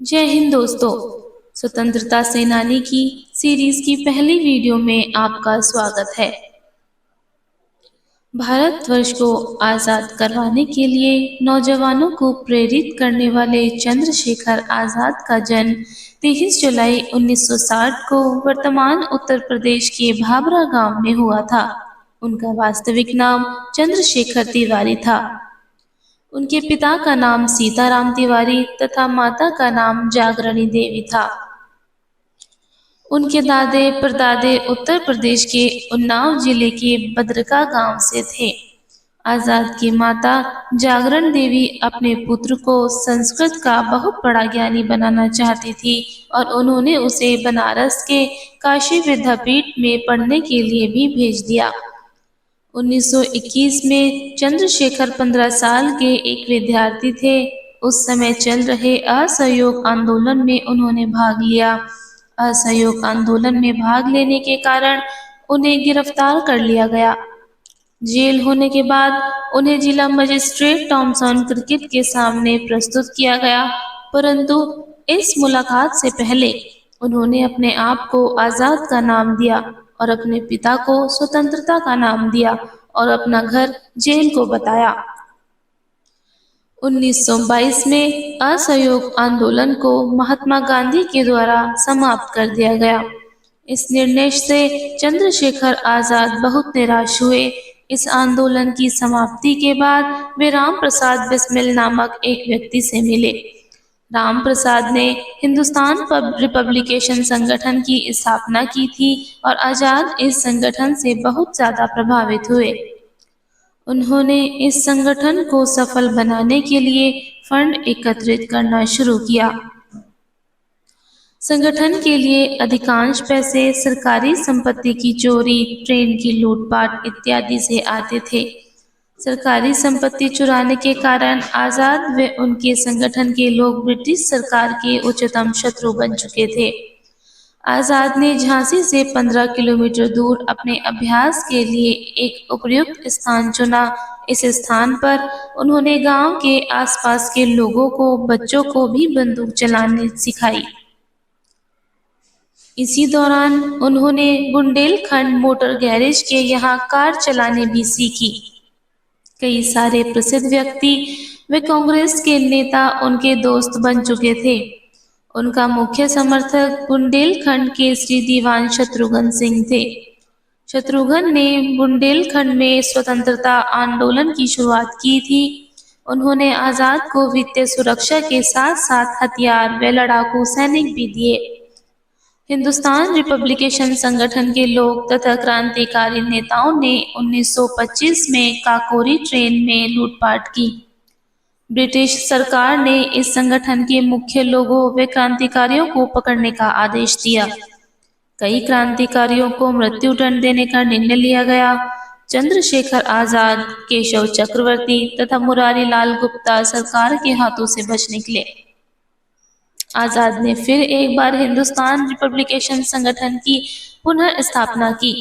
जय हिंद दोस्तों। स्वतंत्रता सेनानी की सीरीज की पहली वीडियो में आपका स्वागत है। भारतवर्ष को आजाद करवाने के लिए नौजवानों को प्रेरित करने वाले चंद्रशेखर आजाद का जन्म 23 जुलाई 1960 को वर्तमान उत्तर प्रदेश के भाभरा गांव में हुआ था। उनका वास्तविक नाम चंद्रशेखर तिवारी था। उनके पिता का नाम सीताराम तिवारी तथा माता का नाम जागरणी देवी था। उनके दादे परदादे उत्तर प्रदेश के उन्नाव जिले के बद्रका गांव से थे। आजाद की माता जागरण देवी अपने पुत्र को संस्कृत का बहुत बड़ा ज्ञानी बनाना चाहती थी और उन्होंने उसे बनारस के काशी विद्यापीठ में पढ़ने के लिए भी भेज दिया। 1921 में चंद्रशेखर 15 साल के एक विद्यार्थी थे। उस समय चल रहे असहयोग आंदोलन में उन्होंने भाग लिया। असहयोग आंदोलन में भाग लेने के कारण उन्हें गिरफ्तार कर लिया गया। जेल होने के बाद उन्हें जिला मजिस्ट्रेट टॉमसन क्रिकेट के सामने प्रस्तुत किया गया, परंतु इस मुलाकात से पहले उन्होंने अपने आप को आजाद का नाम दिया और अपने पिता को स्वतंत्रता का नाम दिया और अपना घर जेल को बताया। 1922 में असहयोग आंदोलन को महात्मा गांधी के द्वारा समाप्त कर दिया गया। इस निर्णय से चंद्रशेखर आजाद बहुत निराश हुए। इस आंदोलन की समाप्ति के बाद वे राम प्रसाद बिस्मिल नामक एक व्यक्ति से मिले। राम प्रसाद ने हिंदुस्तान रिपब्लिकेशन संगठन की स्थापना की थी और आजाद इस संगठन से बहुत ज्यादा प्रभावित हुए। उन्होंने इस संगठन को सफल बनाने के लिए फंड एकत्रित करना शुरू किया। संगठन के लिए अधिकांश पैसे सरकारी संपत्ति की चोरी, ट्रेन की लूटपाट इत्यादि से आते थे। सरकारी संपत्ति चुराने के कारण आजाद व उनके संगठन के लोग ब्रिटिश सरकार के उच्चतम शत्रु बन चुके थे। आजाद ने झांसी से 15 किलोमीटर दूर अपने अभ्यास के लिए एक उपयुक्त स्थान चुना। इस स्थान पर उन्होंने गांव के आसपास के लोगों को, बच्चों को भी बंदूक चलाने सिखाई। इसी दौरान उन्होंने बुंदेलखंड मोटर गैरेज के यहाँ कार चलाने भी सीखी। कई सारे प्रसिद्ध व्यक्ति व कांग्रेस के नेता उनके दोस्त बन चुके थे। उनका मुख्य समर्थक बुंदेलखंड के श्री दीवान शत्रुघ्न सिंह थे। शत्रुघ्न ने बुंदेलखंड में स्वतंत्रता आंदोलन की शुरुआत की थी। उन्होंने आजाद को वित्तीय सुरक्षा के साथ साथ हथियार व लड़ाकू सैनिक भी दिए। हिंदुस्तान रिपब्लिकेशन संगठन के लोग तथा क्रांतिकारी नेताओं ने 1925 में काकोरी ट्रेन में लूटपाट की। ब्रिटिश सरकार ने इस संगठन के मुख्य लोगों व क्रांतिकारियों को पकड़ने का आदेश दिया। कई क्रांतिकारियों को मृत्यु दंड देने का निर्णय लिया गया। चंद्रशेखर आजाद, केशव चक्रवर्ती तथा मुरारी लाल गुप्ता सरकार के हाथों से बच निकले। आजाद ने फिर एक बार हिंदुस्तान रिपब्लिकेशन संगठन की पुनः स्थापना की।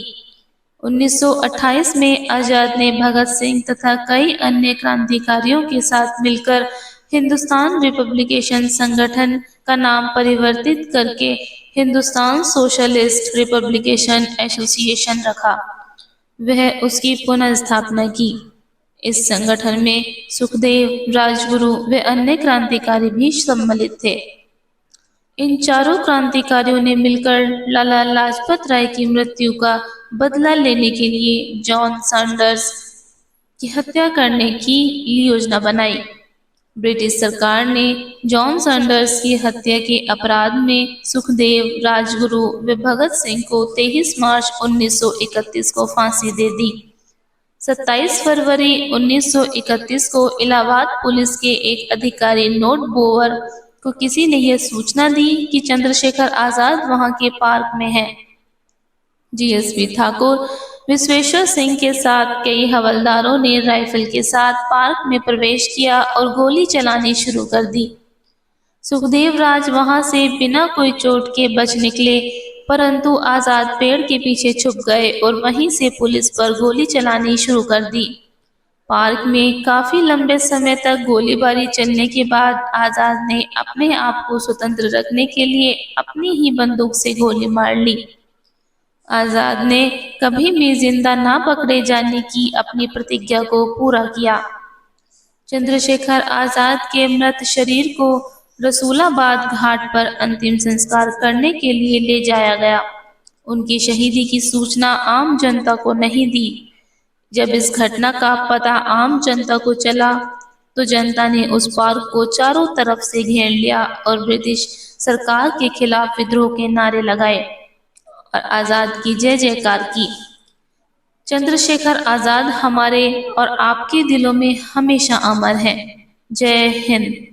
1928 में आजाद ने भगत सिंह तथा कई अन्य क्रांतिकारियों के साथ मिलकर हिंदुस्तान रिपब्लिकेशन संगठन का नाम परिवर्तित करके हिंदुस्तान सोशलिस्ट रिपब्लिकेशन एसोसिएशन रखा। वह उसकी पुनः स्थापना की। इस संगठन में सुखदेव, राजगुरु व अन्य क्रांतिकारी भी सम्मिलित थे। इन चारों क्रांतिकारियों ने मिलकर लाला लाजपत राय की मृत्यु का बदला लेने के लिए जॉन सैंडर्स की हत्या करने की योजना बनाई। ब्रिटिश सरकार ने जॉन सैंडर्स की हत्या के अपराध में सुखदेव, राजगुरु व भगत सिंह को 23 मार्च 1931 को फांसी दे दी। 27 फरवरी 1931 को इलाहाबाद पुलिस के एक अधिकारी नोट बोवर को किसी ने यह सूचना दी कि चंद्रशेखर आजाद वहां के पार्क में है। जीएसपी ठाकुर विश्वेश्वर सिंह के साथ कई हवलदारों ने राइफल के साथ पार्क में प्रवेश किया और गोली चलानी शुरू कर दी। सुखदेव राज वहां से बिना कोई चोट के बच निकले, परंतु आजाद पेड़ के पीछे छुप गए और वहीं से पुलिस पर गोली चलानी शुरू कर दी। पार्क में काफी लंबे समय तक गोलीबारी चलने के बाद आजाद ने अपने आप को स्वतंत्र रखने के लिए अपनी ही बंदूक से गोली मार ली। आजाद ने कभी भी जिंदा ना पकड़े जाने की अपनी प्रतिज्ञा को पूरा किया। चंद्रशेखर आजाद के मृत शरीर को रसूलाबाद घाट पर अंतिम संस्कार करने के लिए ले जाया गया। उनकी शहीदी की सूचना आम जनता को नहीं दी। जब इस घटना का पता आम जनता को चला तो जनता ने उस पार्क को चारों तरफ से घेर लिया और ब्रिटिश सरकार के खिलाफ विद्रोह के नारे लगाए और आजाद की जय जयकार की। चंद्रशेखर आजाद हमारे और आपके दिलों में हमेशा अमर हैं। जय हिंद।